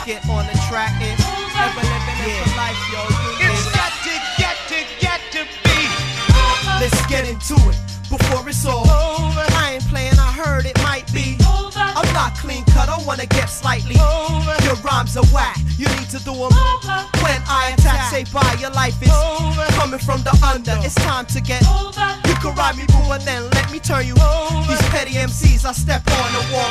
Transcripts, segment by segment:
get on the track and ever living it for life, yo. It's got to be. Let's get into it before it's all over. I ain't playing, I heard it might be over. I'm not clean cut, I wanna get slightly over. Your rhymes are whack, you need to do them over. When I attack, say bye, your life is over. Coming from the under, it's time to get over. You can ride me, boo, but then let me turn you over. These petty MCs, I step on the wall.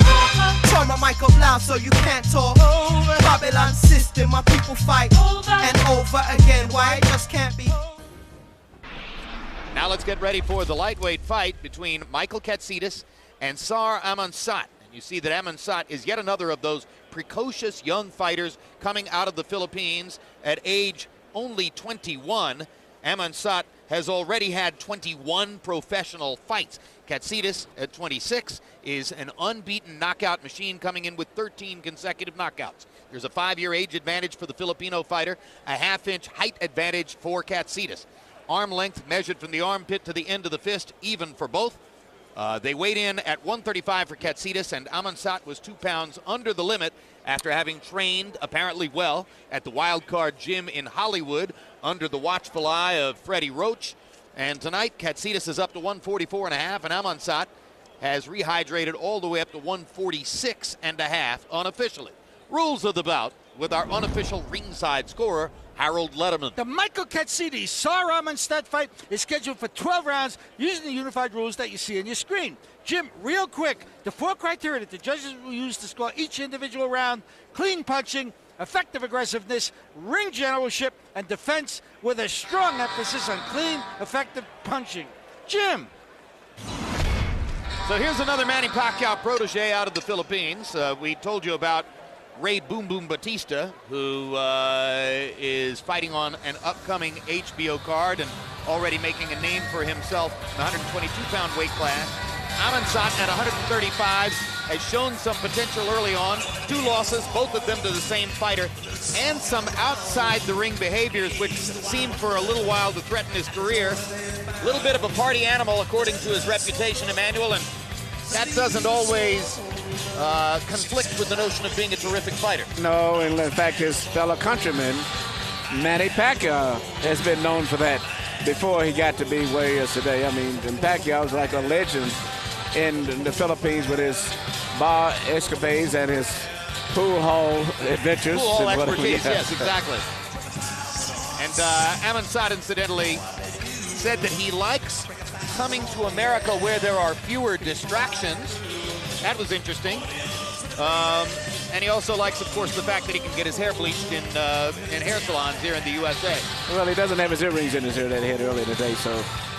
Turn my mic up loud so you can't talk over. Babylon system, my people fight over and over again. Why it just can't be. Now let's get ready for the lightweight fight between Michael Katsidis and Czar Amonsot. And you see that Amonsot is yet another of those precocious young fighters coming out of the Philippines at age only 21. Amonsot has already had 21 professional fights. Katsidis, at 26, is an unbeaten knockout machine coming in with 13 consecutive knockouts. There's a 5-year age advantage for the Filipino fighter, a half-inch height advantage for Katsidis. Arm length measured from the armpit to the end of the fist, even for both. They weighed in at 135 for Katsidis, and Amonsot was 2 pounds under the limit after having trained apparently well at the Wild Card Gym in Hollywood under the watchful eye of Freddie Roach. And tonight, Katsidis is up to 144.5, and Amonsot has rehydrated all the way up to 146.5 unofficially. Rules of the bout with our unofficial ringside scorer, Harold Letterman. The Michael Katsidis Czar Amonsot fight is scheduled for 12 rounds using the unified rules that you see on your screen. Jim, real quick, the 4 criteria that the judges will use to score each individual round: clean punching, effective aggressiveness, ring generalship, and defense, with a strong emphasis on clean, effective punching. Jim. So here's another Manny Pacquiao protege out of the Philippines. We told you about Ray Boom Boom Batista, who is fighting on an upcoming HBO card and already making a name for himself in the 122-pound weight class. Amonsot at 135 has shown some potential early on. 2 losses, both of them to the same fighter, and some outside-the-ring behaviors which seemed for a little while to threaten his career. A little bit of a party animal, according to his reputation, Emmanuel, and that doesn't always conflict with the notion of being a terrific fighter. No, and in fact, his fellow countryman, Manny Pacquiao, has been known for that before he got to be where he is today. I mean, Pacquiao's like a legend in the Philippines with his bar escapades and his pool hall adventures. Pool hall expertise, yes, exactly. And Amonsot, incidentally, said that he likes coming to America where there are fewer distractions. That was interesting. And he also likes, of course, the fact that he can get his hair bleached in hair salons here in the USA. Well, he doesn't have his earrings in his hair that he had earlier today, so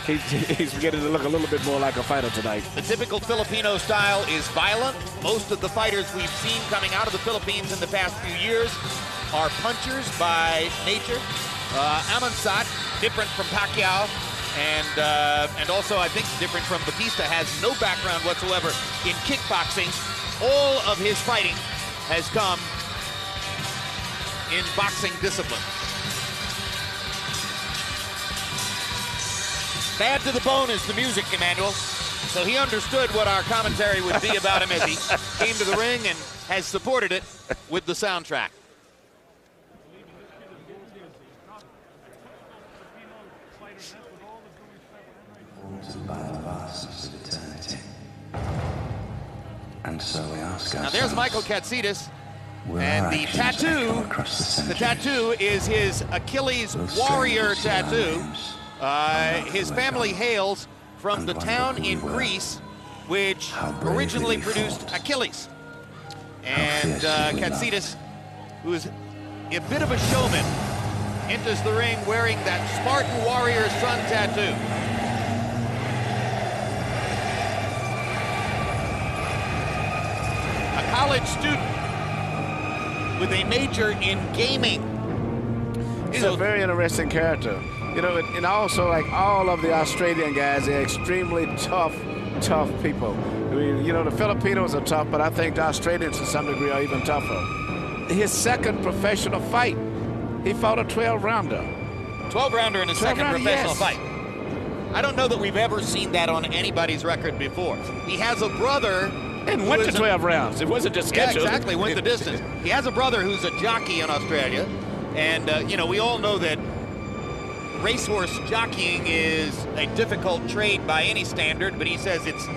he's beginning to look a little bit more like a fighter tonight. The typical Filipino style is violent. Most of the fighters we've seen coming out of the Philippines in the past few years are punchers by nature. Amonsot, different from Pacquiao, and also I think different from Batista, has no background whatsoever in kickboxing. All of his fighting has come in boxing discipline. Bad to the bone is the music, Emmanuel. So he understood what our commentary would be about him as he came to the ring and has supported it with the soundtrack. And so we ask ourselves, now there's Michael Katsidis, and the tattoo is his Achilles warrior tattoo. His family hails from the town in Greece which originally produced Achilles. And Katsidis, who is a bit of a showman, enters the ring wearing that Spartan warrior son tattoo. A college student with a major in gaming. He's a very interesting character. You know, and also, like all of the Australian guys, they're extremely tough people. I mean, you know, the Filipinos are tough, but I think the Australians to some degree are even tougher. His second professional fight, he fought a 12-rounder. 12-rounder in his second professional fight. I don't know that we've ever seen that on anybody's record before. He has a brother And went to 12 rounds. It wasn't just scheduled. Yeah, exactly. Went the distance. He has a brother who's a jockey in Australia. And, you know, we all know that racehorse jockeying is a difficult trade by any standard, but he says it's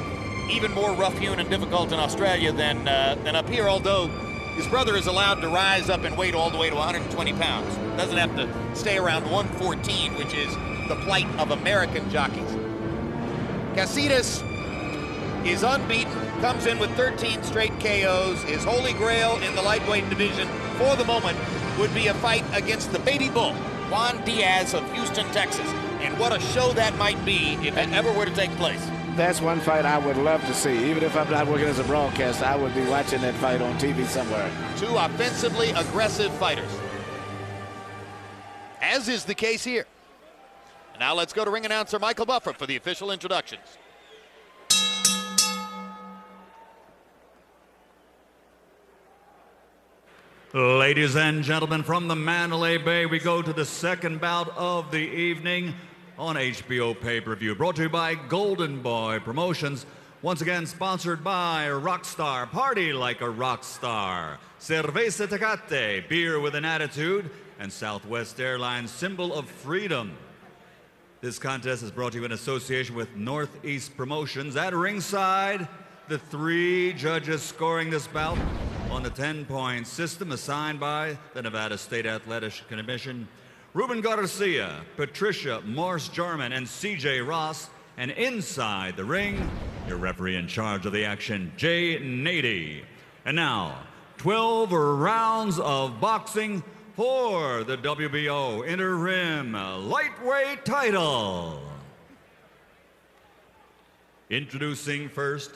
even more rough-hewn and difficult in Australia than up here, although his brother is allowed to rise up in weight all the way to 120 pounds. Doesn't have to stay around 114, which is the plight of American jockeys. Katsidis is unbeaten, comes in with 13 straight KOs. His holy grail in the lightweight division for the moment would be a fight against the baby bull, Juan Diaz of Houston, Texas. And what a show that might be if it ever were to take place. That's one fight I would love to see. Even if I'm not working as a broadcaster, I would be watching that fight on TV somewhere. Two offensively aggressive fighters, as is the case here. And now let's go to ring announcer Michael Buffer for the official introductions. Ladies and gentlemen, from the Mandalay Bay, we go to the second bout of the evening on HBO pay-per-view, brought to you by Golden Boy Promotions, once again sponsored by Rockstar, party like a rock star, Cerveza Tecate, beer with an attitude, and Southwest Airlines, symbol of freedom. This contest is brought to you in association with Northeast Promotions. At ringside, the three judges scoring this bout on the 10-point system assigned by the Nevada State Athletic Commission: Ruben Garcia, Patricia Morse-Jarman, and C.J. Ross. And inside the ring, your referee in charge of the action, Jay Nady. And now, 12 rounds of boxing for the WBO interim lightweight title. Introducing first,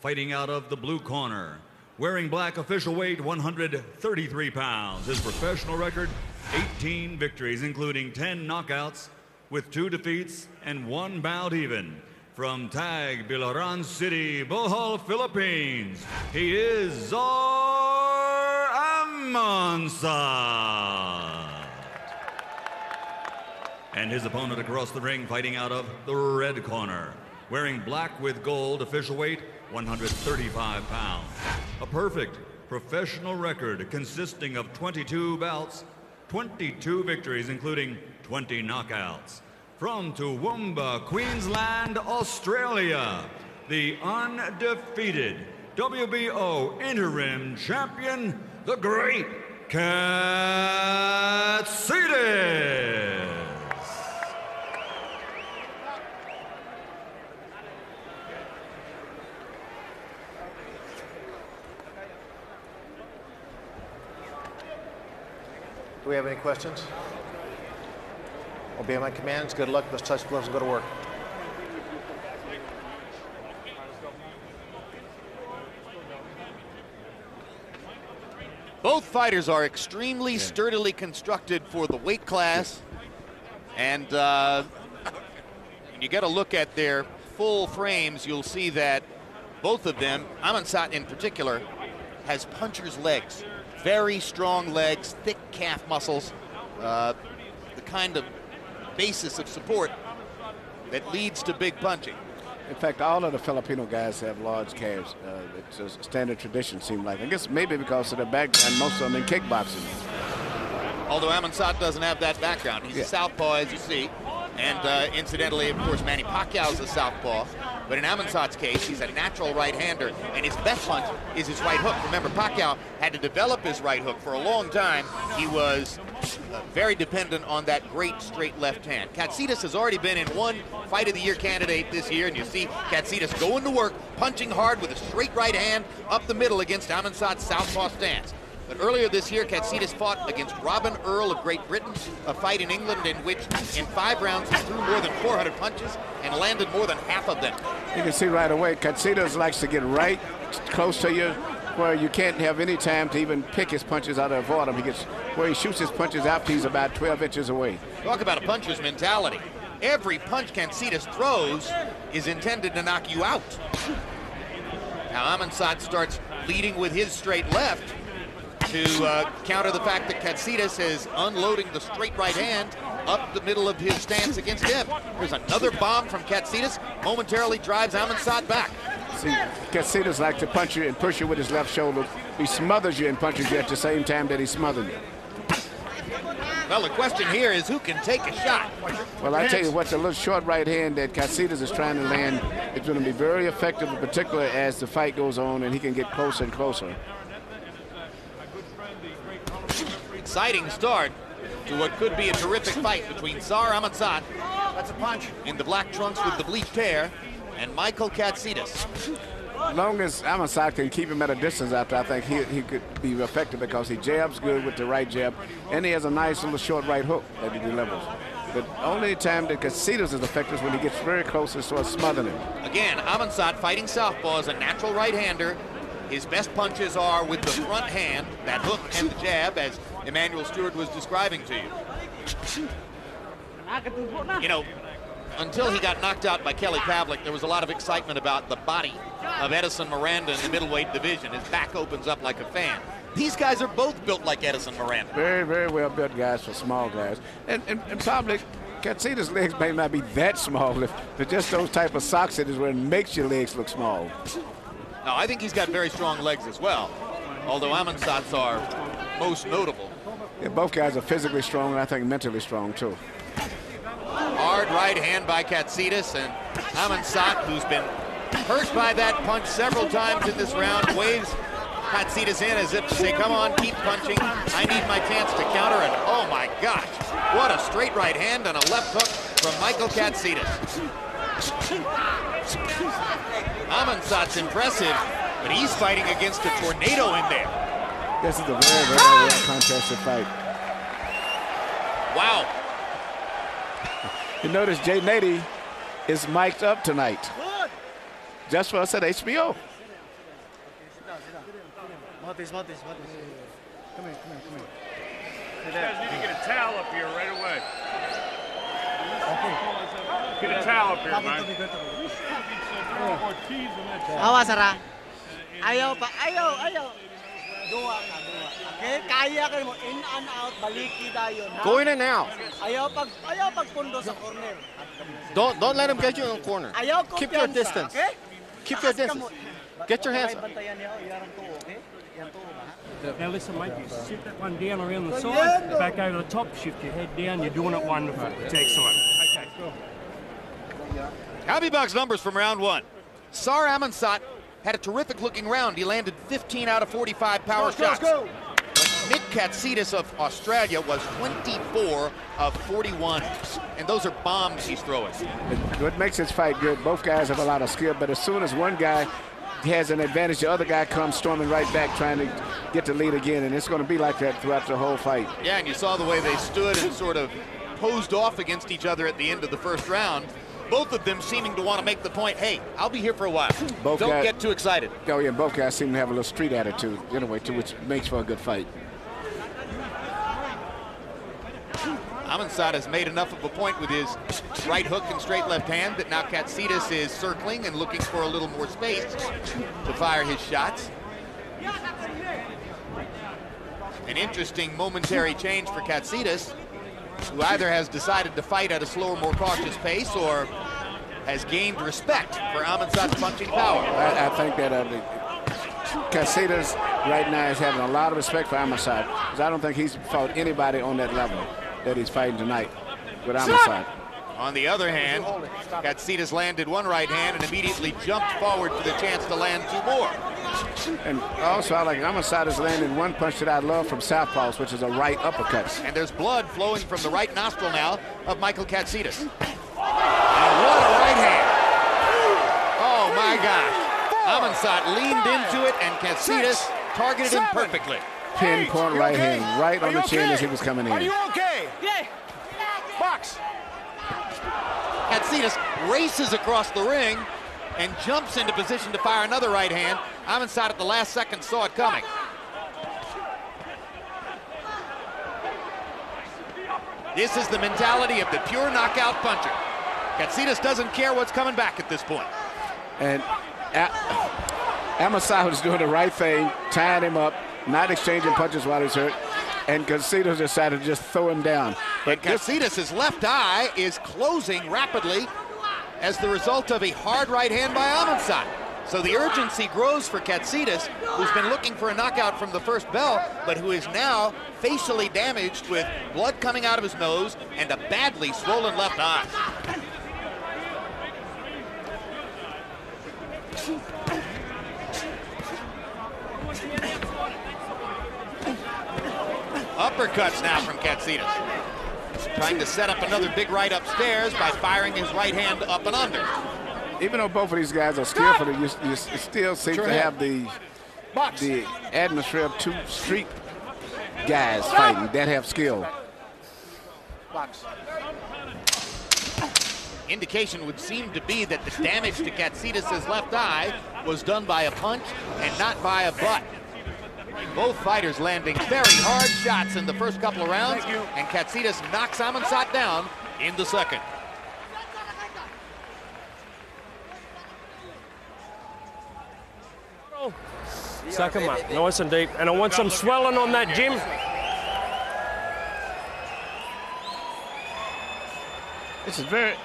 fighting out of the blue corner, wearing black, official weight 133 pounds. His professional record, 18 victories, including 10 knockouts, with 2 defeats and 1 bout even. From Tagbilaran City, Bohol, Philippines, he is Czar Amonsot. And his opponent across the ring, fighting out of the red corner, wearing black with gold, official weight 135 pounds. A perfect professional record consisting of 22 bouts, 22 victories, including 20 knockouts. From Toowoomba, Queensland, Australia, the undefeated WBO interim champion, the great Katsidis. Do we have any questions? Obey my commands. Good luck. Let's touch gloves and go to work. Both fighters are extremely sturdily constructed for the weight class. And when you get a look at their full frames, you'll see that both of them, Amonsot in particular, has puncher's legs. Very strong legs, thick calf muscles, the kind of basis of support that leads to big punching. In fact, all of the Filipino guys have large calves. It's a standard tradition, seems like. I guess maybe because of their background, most of them in kickboxing. Although Amonsot doesn't have that background. He's a southpaw, as you see. And incidentally, of course, Manny Pacquiao's a southpaw. But in Amonsot's case, he's a natural right-hander, and his best punch is his right hook. Remember, Pacquiao had to develop his right hook for a long time. He was very dependent on that great straight left hand. Katsidis has already been in one Fight of the Year candidate this year, and you see Katsidis going to work, punching hard with a straight right hand up the middle against Amonsot's southpaw stance. But earlier this year, Katsidis fought against Robin Earl of Great Britain, a fight in England in which in 5 rounds he threw more than 400 punches and landed more than half of them. You can see right away, Katsidis likes to get right close to you where you can't have any time to even pick his punches out or avoid them. He gets where he shoots his punches after he's about 12 inches away. Talk about a puncher's mentality. Every punch Katsidis throws is intended to knock you out. Now Amonsot starts leading with his straight left to counter the fact that Katsidis is unloading the straight right hand up the middle of his stance against him. There's another bomb from Katsidis, momentarily drives Amonsot back. See, Katsidis likes to punch you and push you with his left shoulder. He smothers you and punches you at the same time that he smothers you. Well, the question here is who can take a shot. Well, I tell you what, the little short right hand that Katsidis is trying to land is going to be very effective, in particular as the fight goes on and he can get closer and closer. Exciting start to what could be a terrific fight between Czar Amonsot, That's a punch. in the black trunks with the bleached hair, and Michael Katsidis. As long as Amonsot can keep him at a distance after, I think he could be effective because he jabs good with the right jab, and he has a nice little short right hook that he delivers. The only time that Katsidis is effective is when he gets very close and starts smothering him. Again, Amonsot fighting southpaw is a natural right-hander. His best punches are with the front hand, that hook and the jab, as Emmanuel Stewart was describing to you. You know, until he got knocked out by Kelly Pavlik, there was a lot of excitement about the body of Edison Miranda in the middleweight division. His back opens up like a fan. These guys are both built like Edison Miranda. Very, very well built guys for small guys. And probably Katsidis' legs may not be that small, but just those type of socks it is where it makes your legs look small. Now, I think he's got very strong legs as well, although Amonsot's are most notable. Yeah, both guys are physically strong and I think mentally strong too. Hard right hand by Katsidis, and Amonsot, who's been hurt by that punch several times in this round, waves Katsidis in as if to say, come on, keep punching. I need my chance to counter, and oh my gosh, what a straight right hand and a left hook from Michael Katsidis. Amonsot's impressive, but he's fighting against a tornado in there. This is a very, very well contested fight. Wow. You notice Jay Nady is mic'd up tonight. Just for us at HBO. Matis. Come here. You guys need to get a towel up here right away. Get a towel up here, man. Awas, Sarah. Ayaw. Dua. Okay, kaya kayo mo in and out, baliki dayon. Go in and out. Ayaw pag pundo sa corner. Don't let him get you in the corner. Ayaw Keep your distance. Okay? Keep your distance. Get your hands up. Bantayan niyo, yarang tuo, okay? Yan tuo ba? Now listen, mate, you sit that one down around the side, back over the top, shift your head down, you're doing it wonderful. It's excellent. Okay, cool. Hobby Box numbers from round one. Czar Amonsot had a terrific looking round. He landed 15 out of 45 power shots. Go. Nick Katsidis of Australia was 24 of 41. And those are bombs he's throwing. What makes this fight good, both guys have a lot of skill, but as soon as one guy has an advantage, the other guy comes storming right back trying to get the lead again, and it's going to be like that throughout the whole fight. Yeah, and you saw the way they stood and sort of posed off against each other at the end of the first round. Both of them seeming to want to make the point, hey, I'll be here for a while. Don't get too excited. Oh, yeah, both guys seem to have a little street attitude, anyway, too, which makes for a good fight. Amonsot has made enough of a point with his right hook and straight left hand that now Katsidis is circling and looking for a little more space to fire his shots. An interesting momentary change for Katsidis, who either has decided to fight at a slower, more cautious pace or has gained respect for Amonsot's punching power. I think that Katsidis right now is having a lot of respect for Amonsot, because I don't think he's fought anybody on that level that he's fighting tonight with Amonsot. On the other hand, Katsidis landed one right hand and immediately jumped forward for the chance to land two more. And also, I like Amonsot is landing one punch that I love from southpaws, which is a right uppercut. And there's blood flowing from the right nostril now of Michael Katsidis. And what a right hand. Oh my gosh. Amonsot leaned into it and Katsidis targeted him perfectly. Pinpoint right hand, right on the chin as he was coming in. Are you okay? Yeah. Box. Katsidis races across the ring and jumps into position to fire another right hand. Amonsot at the last second saw it coming. This is the mentality of the pure knockout puncher. Katsidis doesn't care what's coming back at this point. And Amonsot was doing the right thing, tying him up, not exchanging punches while he's hurt, and Katsidis decided to just throw him down. But Katsidis' left eye is closing rapidly as the result of a hard right hand by Amonsot. So the urgency grows for Katsidis, who's been looking for a knockout from the first bell, but who is now facially damaged with blood coming out of his nose and a badly swollen left eye. Uppercuts now from Katsidis. Trying to set up another big right upstairs by firing his right hand up and under. Even though both of these guys are skillful, you still seem to have the atmosphere of two street guys fighting that have skill. Box. Indication would seem to be that the damage to Katsidis' left eye was done by a punch and not by a butt. Both fighters landing very hard shots in the first couple of rounds, and Katsidis knocks Amonsot down in the second. Suck him up, nice and deep. And I want some swelling on that, Jim. This is very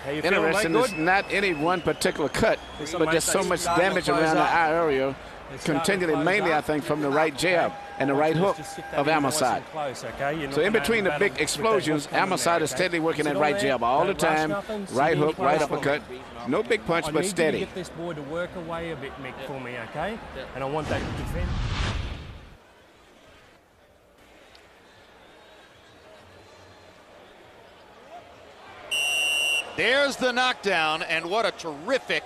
interesting. It's not any one particular cut, but there's so much damage around the eye area, continually, mainly, I think, from the right jab and the right hook of Amonsot. So in between the big explosions, Amonsot is steadily working that right jab all the time, right hook, right uppercut. No big punch, but steady. I need to get this boy to work away a bit, Mick, for me, okay? And I want that to defend. There's the knockdown, and what a terrific,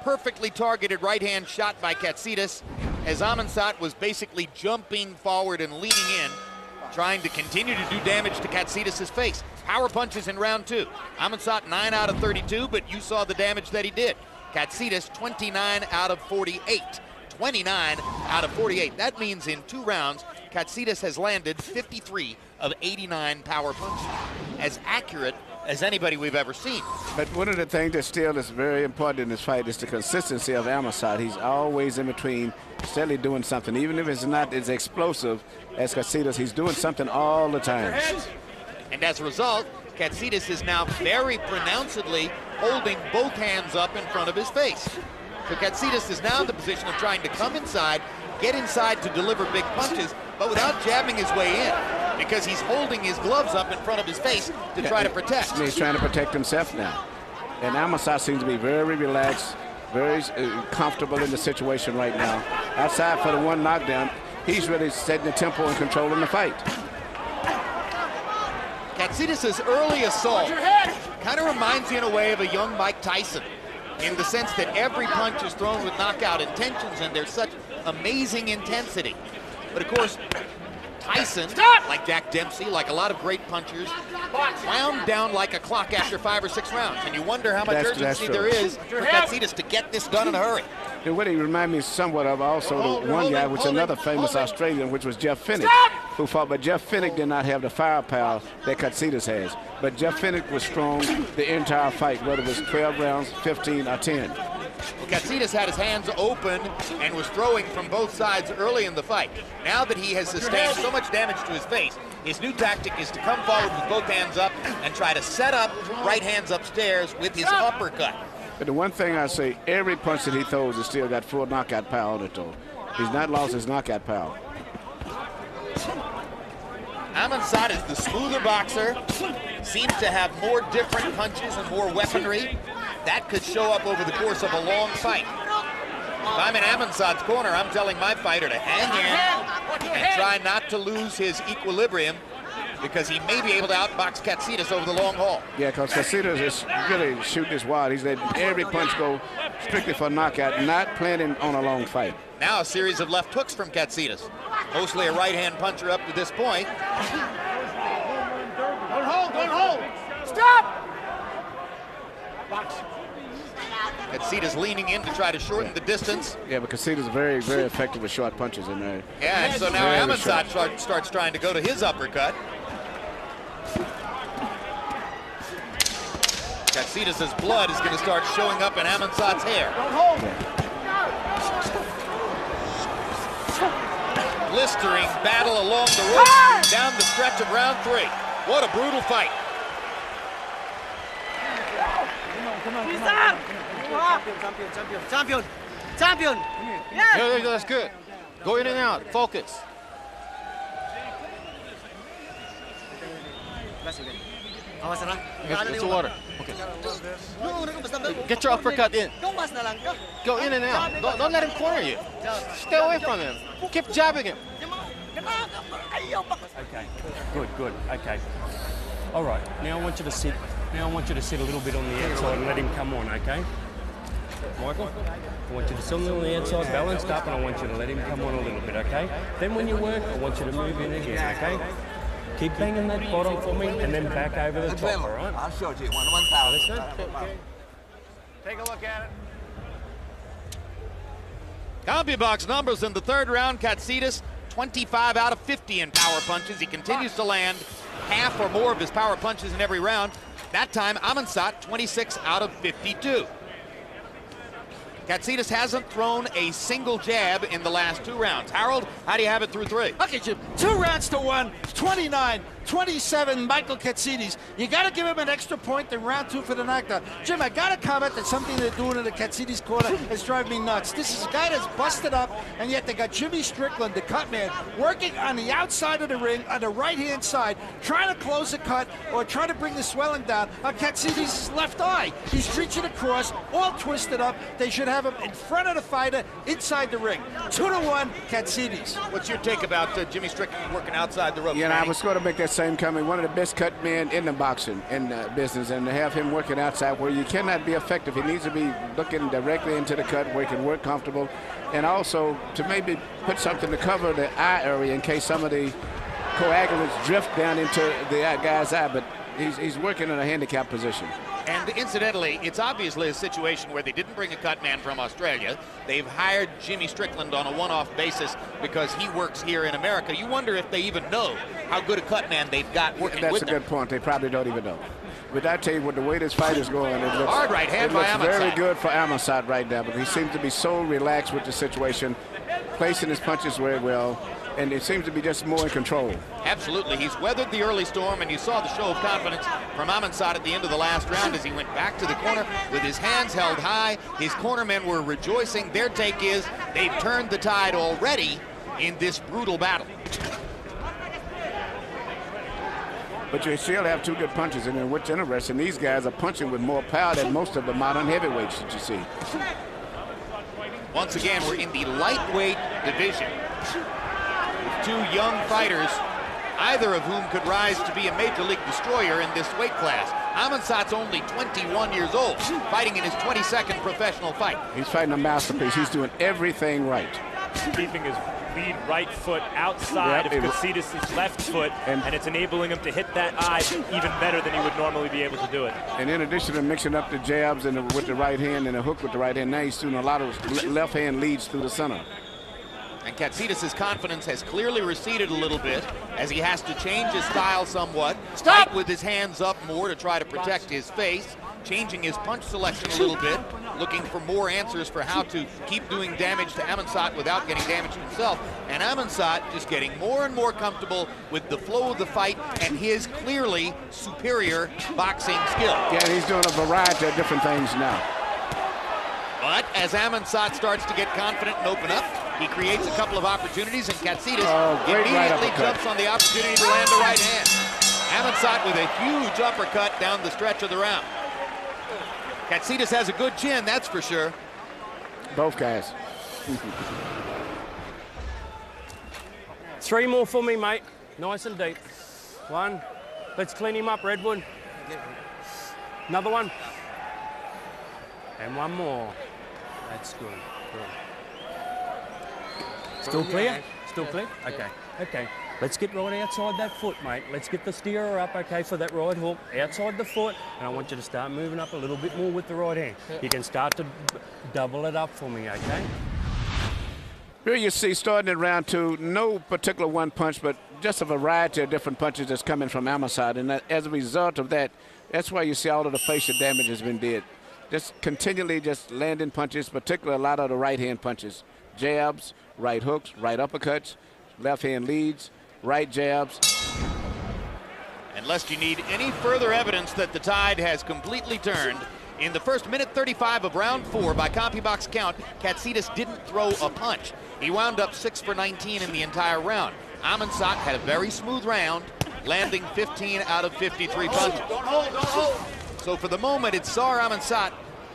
perfectly targeted right-hand shot by Katsidis, as Amonsot was basically jumping forward and leaning in, trying to continue to do damage to Katsidis' face. Power punches in round two. Amonsot 9 out of 32, but you saw the damage that he did. Katsidis 29 out of 48. 29 out of 48. That means in 2 rounds, Katsidis has landed 53 of 89 power punches. As accurate as anybody we've ever seen. But one of the things that still is very important in this fight is the consistency of Amonsot. He's always in between, steadily doing something. Even if it's not as explosive as Katsidis, he's doing something all the time. And as a result, Katsidis is now very pronouncedly holding both hands up in front of his face. So Katsidis is now in the position of trying to come inside, get inside to deliver big punches, but without jabbing his way in, because he's holding his gloves up in front of his face to try to protect. He's trying to protect himself now. And Amonsot seems to be very relaxed, very comfortable in the situation right now. Outside for the one knockdown, he's really setting the tempo and controlling the fight. Katsidis' early assault kind of reminds you in a way of a young Mike Tyson, in the sense that every punch is thrown with knockout intentions and there's such amazing intensity. But of course, Tyson, like Jack Dempsey, like a lot of great punchers, wound down like a clock after 5 or 6 rounds. And you wonder how much urgency there is for Katsidis to get this done in a hurry. And what he reminded me somewhat of also the one guy, which is another famous Australian, which was Jeff Finnick, who fought. But Jeff Finnick did not have the firepower that Katsidis has. But Jeff Finnick was strong the entire fight, whether it was 12 rounds, 15, or 10. Well, Katsidis had his hands open and was throwing from both sides early in the fight. Now that he has sustained so much damage to his face, his new tactic is to come forward with both hands up and try to set up right hands upstairs with his uppercut. But the one thing I say, every punch that he throws has still got full knockout power on it, though. He's not lost his knockout power. Amonsot is the smoother boxer, seems to have more different punches and more weaponry. That could show up over the course of a long fight. If I'm in Amonsot's corner, I'm telling my fighter to hang in and try not to lose his equilibrium, because he may be able to outbox Katsidis over the long haul. Yeah, because Katsidis is really shooting this wild. He's letting every punch go strictly for knockout, not planning on a long fight. Now a series of left hooks from Katsidis. Mostly a right-hand puncher up to this point. Don't hold! Stop! Box. Katsidis leaning in to try to shorten the distance. Yeah, but Katsidis is very, very effective with short punches in there. Yeah, and so now Amonsot starts trying to go to his uppercut. Katsidis' blood is going to start showing up in Amonsot's hair. Don't hold! Blistering battle along the road down the stretch of round 3. What a brutal fight. Come on. Champion. Champion. Yes. Yeah, that's good. Go in and out. Focus. Get the water. Okay. Get your uppercut in. Go in and out. Don't let him corner you. Stay away from him. Keep jabbing him. Okay, good, okay. All right, now I want you to sit. Now I want you to sit a little bit on the outside and let him come on, okay? Michael, I want you to sit on the outside, balanced up, and I want you to let him come on a little bit, okay? Then when you work, I want you to move in again, okay? Keep banging that bottom for me, and then back over the top, all right? I'll show you 1,000. Take a look at it. CompuBox numbers in the third round. Katsidis 25 out of 50 in power punches. He continues to land half or more of his power punches in every round. That time, Amonsot 26 out of 52. Katsidis hasn't thrown a single jab in the last 2 rounds. Harold, how do you have it through 3? Okay, Jim. 2 rounds to 1, 29-27, Michael Katsidis. You got to give him an extra point in round 2 for the knockdown. Jim, I got to comment that something they're doing in the Katsidis corner is driving me nuts. This is a guy that's busted up, and yet they got Jimmy Strickland, the cut man, working on the outside of the ring, on the right-hand side, trying to close the cut or trying to bring the swelling down on Katsidis' left eye. He's reaching across, all twisted up. They should have him in front of the fighter, inside the ring. 2-1, Katsidis. What's your take about Jimmy Strickland working outside the ropes? Yeah, and I was going to make that same comment. One of the best cut men in the boxing business, and to have him working outside where you cannot be effective. He needs to be looking directly into the cut where he can work comfortable, and also to maybe put something to cover the eye area in case some of the coagulants drift down into the guy's eye. But he's working in a handicap position. And incidentally, it's obviously a situation where they didn't bring a cut man from Australia. They've hired Jimmy Strickland on a one-off basis because he works here in America. You wonder if they even know how good a cut man they've got working with them. That's a good point. They probably don't even know. But I tell you what, the way this fight is going, it looks, hard right hand by Amonsot. Very good for Amonsot right now, but he seems to be so relaxed with the situation, placing his punches very well, and it seems to be just more in control. Absolutely. He's weathered the early storm, and you saw the show of confidence from Amonsot at the end of the last round as he went back to the corner with his hands held high. His cornermen were rejoicing. Their take is they've turned the tide already in this brutal battle. But you still have 2 good punches, and what's interesting, these guys are punching with more power than most of the modern heavyweights that you see. Once again, we're in the lightweight division. 2 young fighters, either of whom could rise to be a major league destroyer in this weight class. Amonsot's only 21 years old, fighting in his 22nd professional fight. He's fighting a masterpiece. He's doing everything right. Keeping his lead right foot outside of Katsidis' left foot, and it's enabling him to hit that eye even better than he would normally be able to do it. And in addition to mixing up the jabs and with the right hand and the hook with the right hand, now he's doing a lot of left hand leads through the center. And Katsidis' confidence has clearly receded a little bit as he has to change his style somewhat. Fight with his hands up more to try to protect his face, changing his punch selection a little bit, looking for more answers for how to keep doing damage to Amonsot without getting damaged himself. And Amonsot just getting more and more comfortable with the flow of the fight and his clearly superior boxing skill. Yeah, he's doing a variety of different things now. But as Amonsot starts to get confident and open up, he creates a couple of opportunities, and Katsidis immediately jumps on the opportunity to land a right hand. Amonsot with a huge uppercut down the stretch of the round. Katsidis has a good chin, that's for sure. Both guys. 3 more for me, mate. Nice and deep. 1. Let's clean him up, Redwood. Another one. And 1 more. That's good. Still clear? Still clear? Okay. Okay. Let's get right outside that foot, mate. Let's get the steerer up, okay, for that right hook. Outside the foot, and I want you to start moving up a little bit more with the right hand. You can start to double it up for me, okay? Here you see, starting in round 2, no particular one punch, but just a variety of different punches that's coming from Amonsot. And as a result of that, that's why you see all of the facial damage has been did. Just continually just landing punches, particularly a lot of the right-hand punches. Jabs, right hooks, right uppercuts, left-hand leads, right jabs. Unless you need any further evidence that the tide has completely turned In the first minute 35 of round 4, by CompuBox count, Katsidis didn't throw a punch. He wound up 6 for 19 in the entire round. Amonsot had a very smooth round, landing 15 out of 53 punches. So for the moment, it's Czar Amonsot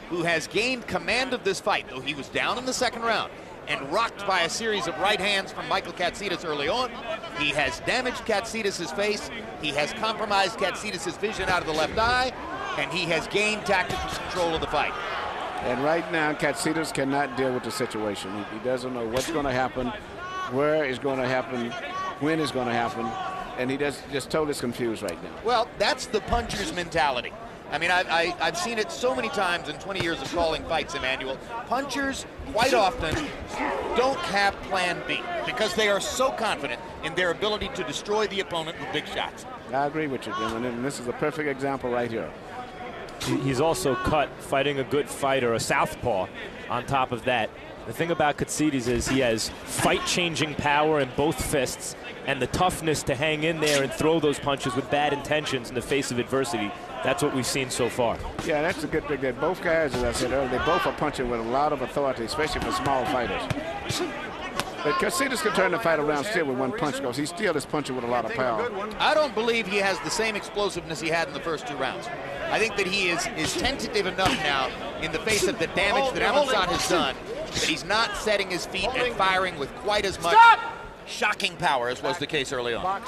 who has gained command of this fight, though he was down in the second round and rocked by a series of right hands from Michael Katsidis early on. He has damaged Katsidis' face, he has compromised Katsidis' vision out of the left eye, and he has gained tactical control of the fight. And right now, Katsidis cannot deal with the situation. He doesn't know what's going to happen, where it's going to happen, when it's going to happen, and he just totally confused right now. Well, that's the puncher's mentality. I mean, I've seen it so many times in 20 years of calling fights, Emmanuel. Punchers, quite often, don't have plan B because they are so confident in their ability to destroy the opponent with big shots. I agree with you, Jim, and this is a perfect example right here. He's also cut fighting a good fighter, a southpaw, on top of that. The thing about Katsidis is he has fight-changing power in both fists and the toughness to hang in there and throw those punches with bad intentions in the face of adversity. That's what we've seen so far. Yeah, that's a good thing. That both guys, as I said earlier, they both are punching with a lot of authority, especially for small fighters. But Katsidis can turn the fight around still with one punch because he still is punching with a lot of power. I don't believe he has the same explosiveness he had in the first 2 rounds. I think that he is tentative enough now in the face of the damage that Amonsot has done that he's not setting his feet and firing with quite as much shocking power as was the case early on.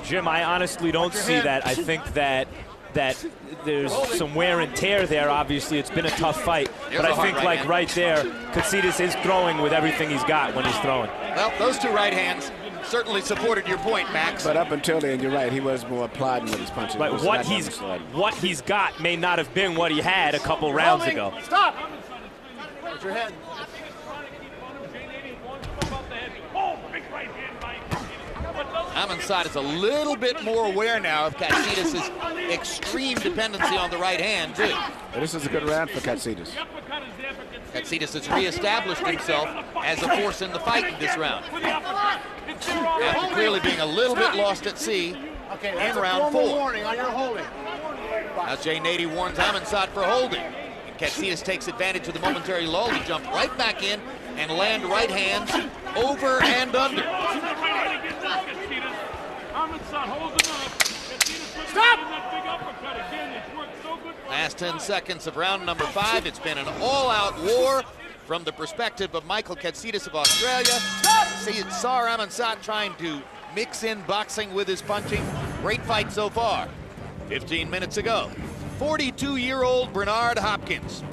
Jim, I honestly don't see that. I think that there's some wear and tear there. Obviously, it's been a tough fight. But I think, like right there, Katsidis is throwing with everything he's got when he's throwing. Well, those 2 right hands certainly supported your point, Max. But up until then, you're right, he was more plodding with his punches. But what he's got may not have been what he had a couple rounds ago. Stop! Put your head. Amonsot is a little bit more aware now of Katsidis' extreme dependency on the right hand, too. But this is a good round for Katsidis. Katsidis has reestablished himself as a force in the fight in this round, after clearly being a little bit lost at sea in round 4. Warning on your holding. Now Jay Nady warns Amonsot for holding. And Katsidis takes advantage of the momentary lull. He jumped right back in and land right hands over and under. Stop! Last 10 seconds of round number 5. It's been an all-out war from the perspective of Michael Katsidis of Australia. See Czar Amonsot trying to mix in boxing with his punching. Great fight so far. 15 minutes ago. 42-year-old Bernard Hopkins.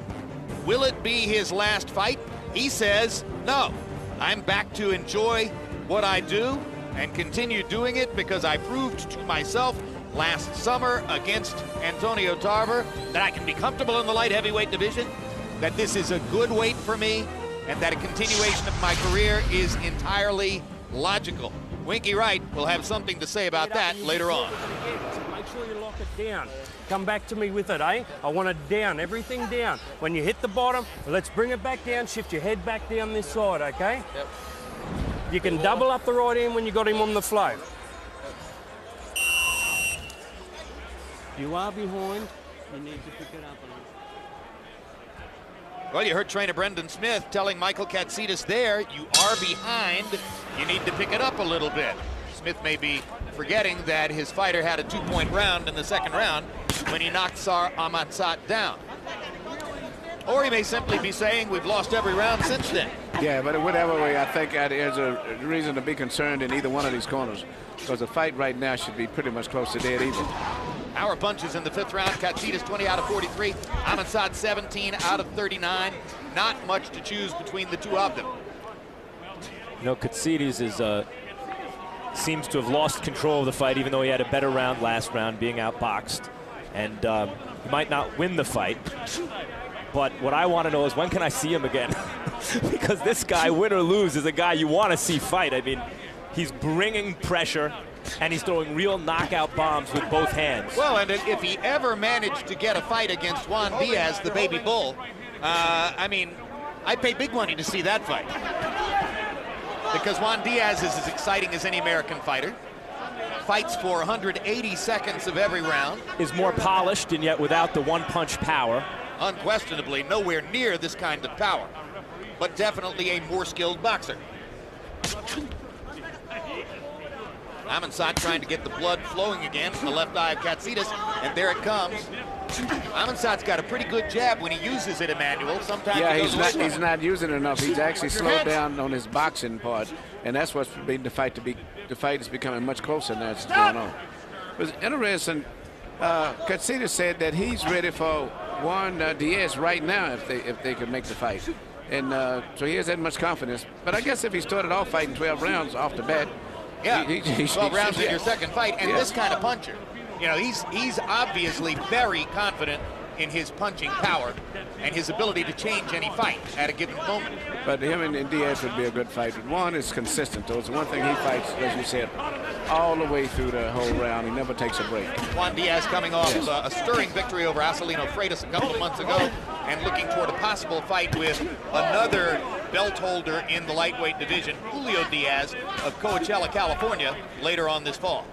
Will it be his last fight? He says, no. I'm back to enjoy what I do and continue doing it because I proved to myself last summer against Antonio Tarver that I can be comfortable in the light heavyweight division, that this is a good weight for me, and that a continuation of my career is entirely logical. Winky Wright will have something to say about that later on. Make sure you lock it down. Come back to me with it, eh? I want it down, everything down. When you hit the bottom, let's bring it back down, shift your head back down this side, okay? Yep. You can double up the right hand when you got him on the flow. You are behind, you need to pick it up a little. Well, you heard trainer Brendan Smith telling Michael Katsidis there, you are behind, you need to pick it up a little bit. Smith may be forgetting that his fighter had a 2-point round in the second round when he knocked Czar Amonsot down. Or he may simply be saying we've lost every round since then. Yeah, but in whatever way, I think there's a reason to be concerned in either one of these corners because the fight right now should be pretty much close to dead even. Power punches in the 5th round. Katsidis 20 out of 43. Amonsot 17 out of 39. Not much to choose between the two of them. You know, Katsidis seems to have lost control of the fight, even though he had a better round last round, being outboxed. And he might not win the fight. But what I want to know is when can I see him again? Because this guy, win or lose, is a guy you want to see fight. I mean, he's bringing pressure, and he's throwing real knockout bombs with both hands. Well, and if he ever managed to get a fight against Juan Diaz, the baby bull, I mean, I'd pay big money to see that fight. Because Juan Diaz is as exciting as any American fighter. fights for 180 seconds of every round. Is more polished and yet without the one-punch power. Unquestionably nowhere near this kind of power, but definitely a more skilled boxer. Amonsot trying to get the blood flowing again from the left eye of Katsidis, and there it comes. Amonsot's got a pretty good jab when he uses it, Emmanuel. Sometimes he's not using it enough. He's actually slowed down on his boxing part, and that's what's made the fight the fight is becoming much closer than it's going on. It was interesting. Katsidis said that he's ready for Juan Diaz right now if they could make the fight, and so he has that much confidence. But I guess if he started off fighting 12 rounds off the bat. Yeah, 12 rounds in your second fight, and this kind of puncher. You know, he's obviously very confident in his punching power and his ability to change any fight at a given moment. But him and Diaz would be a good fight. One is consistent, though. It's the one thing he fights, as you said, all the way through the whole round. He never takes a break. Juan Diaz coming off a stirring victory over Acelino Freitas a couple of months ago and looking toward a possible fight with another belt holder in the lightweight division, Julio Diaz of Coachella, California, later on this fall.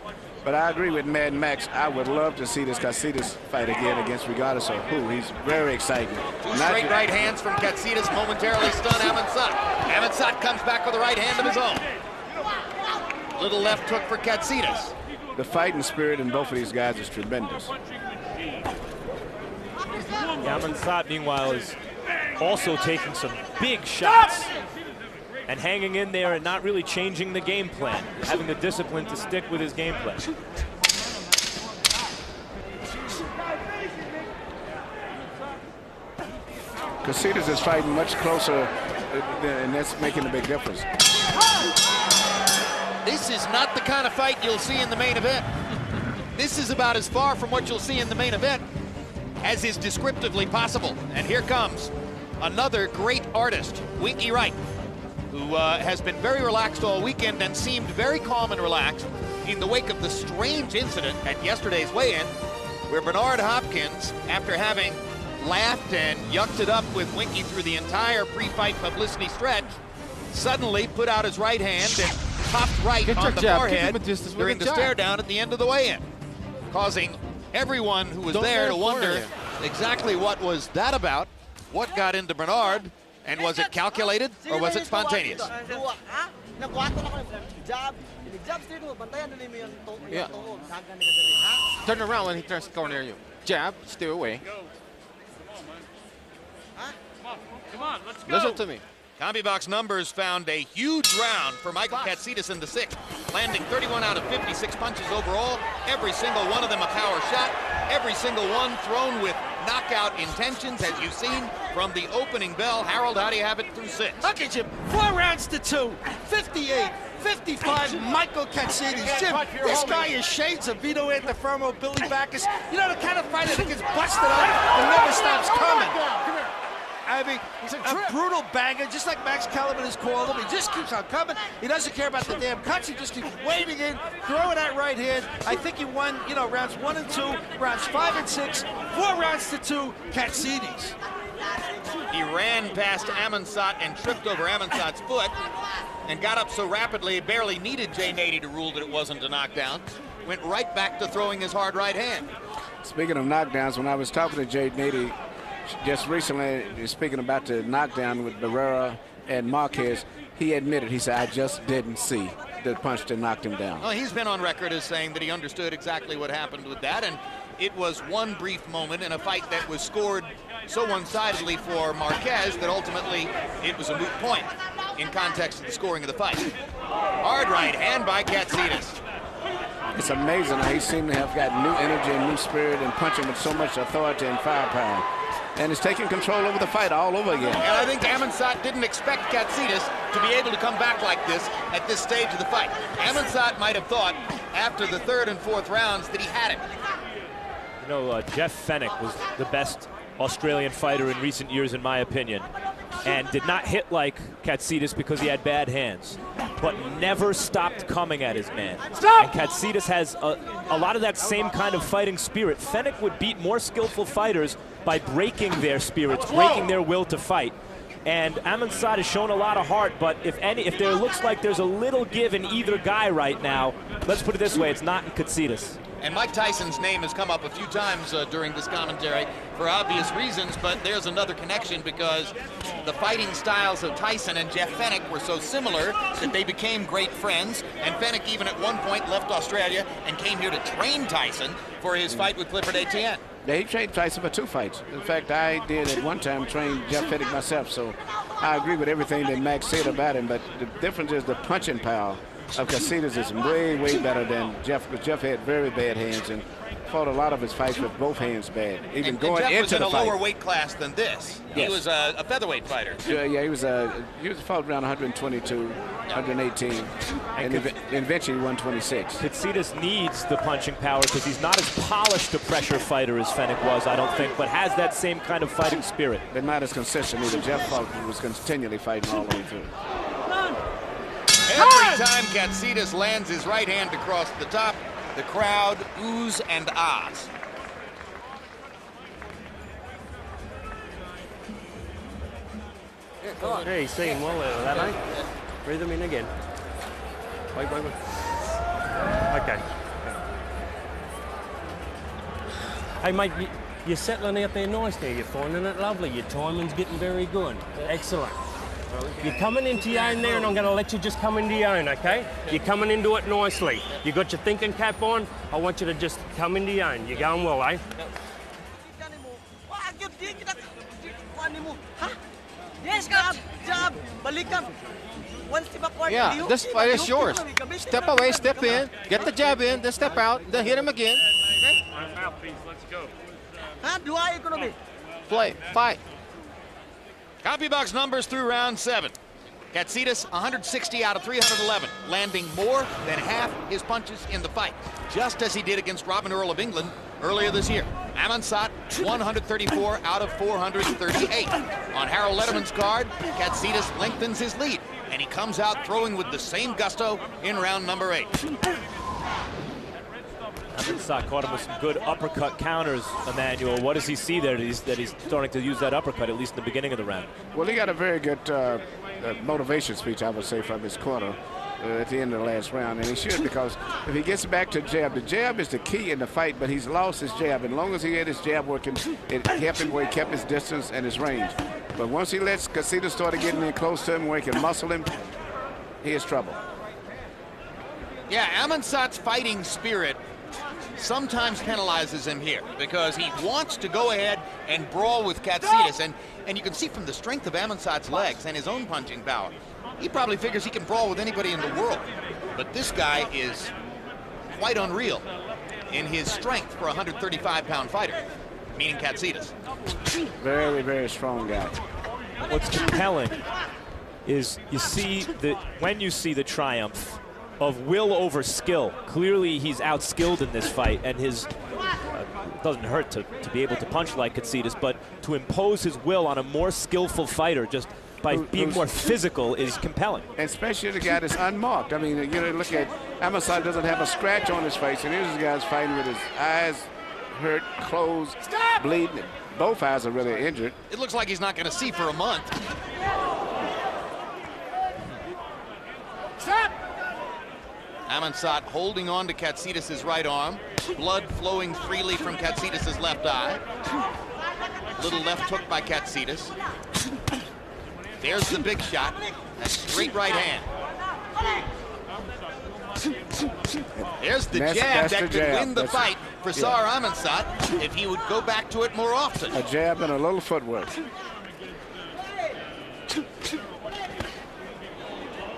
But I agree with Mad Max. I would love to see this Katsidis fight again against regardless of who. He's very exciting. Two straight right hands from Katsidis momentarily stun Amonsot. Amonsot comes back with a right hand of his own. Little left hook for Katsidis. The fighting spirit in both of these guys is tremendous. Amonsot, meanwhile, is also taking some big shots and hanging in there and not really changing the game plan, having the discipline to stick with his game plan. Katsidis is fighting much closer, and that's making a big difference. This is not the kind of fight you'll see in the main event. This is about as far from what you'll see in the main event as is descriptively possible. And here comes another great artist, Winky Wright, who has been very relaxed all weekend and seemed very calm and relaxed in the wake of the strange incident at yesterday's weigh-in, where Bernard Hopkins, after having laughed and yucked it up with Winky through the entire pre-fight publicity stretch, suddenly put out his right hand and popped right on the forehead during the stare down at the end of the weigh-in, causing everyone who was there to wonder exactly what was that about, what got into Bernard, and was it calculated or was it spontaneous? Yeah. Turn around when he turns to go near you. Jab, stay away. Come on, let's go. Listen to me. CombiBox numbers found a huge round for Michael Katsidis in the sixth, landing 31 out of 56 punches overall, every single one of them a power shot, every single one thrown with knockout intentions, as you've seen from the opening bell. Harold, how do you have it through six? Okay, Jim, 4 rounds to 2, 58-55, Michael Katsidis. Jim, this guy is shades of Vito Antifermo, Billy Backus. You know, the kind of fighter that gets busted up and never stops coming. I mean, he's a brutal banger, just like Max Kellerman has called him. He just keeps on coming. He doesn't care about the damn cuts. He just keeps wading in, throwing that right hand. I think he won, you know, rounds 1 and 2, rounds 5 and 6, 4 rounds to 2, Katsidis. He ran past Amonsot and tripped over Amonsot's foot and got up so rapidly he barely needed Jay Nady to rule that it wasn't a knockdown. Went right back to throwing his hard right hand. Speaking of knockdowns, when I was talking to Jay Nady just recently, speaking about the knockdown with Barrera and Marquez, he admitted, he said, I just didn't see the punch that knocked him down. Well, he's been on record as saying that he understood exactly what happened with that, and it was one brief moment in a fight that was scored so one-sidedly for Marquez that ultimately it was a moot point in context of the scoring of the fight. Hard right hand by Katsidis. It's amazing how he seemed to have got new energy and new spirit and punching with so much authority and firepower. And is taking control over the fight all over again. And I think Amonsot didn't expect Katsidis to be able to come back like this at this stage of the fight. Amonsot might have thought after the third and fourth rounds that he had it. You know, Jeff Fenech was the best Australian fighter in recent years, in my opinion, and did not hit like Katsidis because he had bad hands, but never stopped coming at his man. Stop! And Katsidis has a lot of that same kind of fighting spirit. Fenech would beat more skillful fighters by breaking their spirits, breaking their will to fight. And Amonsot has shown a lot of heart, but if there looks like there's a little give in either guy right now, let's put it this way, it's not in Katsidis. And Mike Tyson's name has come up a few times during this commentary for obvious reasons, but there's another connection because the fighting styles of Tyson and Jeff Fenech were so similar that they became great friends. And Fenech even at one point left Australia and came here to train Tyson for his fight with Clifford Etienne. Yeah, he trained Tyson for 2 fights. In fact, I did at one time train Jeff Fenech myself, so I agree with everything that Max said about him, but the difference is the punching power of Katsidis is way, way better than Jeff, because Jeff had very bad hands and fought a lot of his fights with both hands bad. Even going Jeff into was in the a fight. lower weight class than this. Yes. He was a featherweight fighter. Yeah, he was fought around 122, 118, and eventually 126. Katsidis needs the punching power because he's not as polished a pressure fighter as Fenech was, I don't think, but has that same kind of fighting spirit. But not as consistent either. Jeff was continually fighting all the way through. Every time Katsidis lands his right hand across the top, the crowd oohs and ahs. Hey, he's seeing well out of that, eh? Breathe him in again. Wait. Okay. Hey, mate, you're settling out there nice there. You're finding it lovely. Your timing's getting very good. Excellent. You're coming into your own there, and I'm going to let you just come into your own, okay? You're coming into it nicely. You got your thinking cap on. I want you to just come into your own. You're going well, eh? Yes, jab, balikan. Yeah, this fight is yours. Step away, step in, get the jab in, then step out, then hit him again. Okay? Mouthpiece, let's go. Dua economy. Play, fight. Copy box numbers through round 7. Katsidis 160 out of 311, landing more than half his punches in the fight, just as he did against Robin Earl of England earlier this year. Amonsot 134 out of 438. On Harold Letterman's card, Katsidis lengthens his lead, and he comes out throwing with the same gusto in round number 8. Amonsot caught him with some good uppercut counters, Emmanuel. What does he see there that he's starting to use that uppercut, at least in the beginning of the round? Well, he got a very good motivation speech, I would say, from his corner at the end of the last round, and he should, because if he gets back to jab, the jab is the key in the fight, but he's lost his jab. And as long as he had his jab working, it kept him where he kept his distance and his range. But once he lets Katsidis start getting in close to him where he can muscle him, he is trouble. Yeah, Amonsot's fighting spirit sometimes penalizes him here because he wants to go ahead and brawl with Katsidis, and you can see from the strength of Amonsot's legs and his own punching power, he probably figures he can brawl with anybody in the world. But this guy is quite unreal in his strength for a 135-pound fighter, meaning Katsidis. Very, very strong guy. What's compelling is when you see the triumph of will over skill. Clearly he's outskilled in this fight, and his doesn't hurt to be able to punch like Katsidis, but to impose his will on a more skillful fighter just by being more physical is compelling. And especially the guy that's unmarked. I mean, you know, look at Amonsot doesn't have a scratch on his face, and here's this guy's fighting with his eyes hurt, closed, bleeding. Both eyes are really injured. It looks like he's not going to see for a month. Stop! Amonsot holding on to Katsidis' right arm, blood flowing freely from Katsidis' left eye. Little left hook by Katsidis. There's the big shot, a straight right hand. There's the jab that could win the fight for Czar Amonsot if he would go back to it more often. A jab and a little footwork.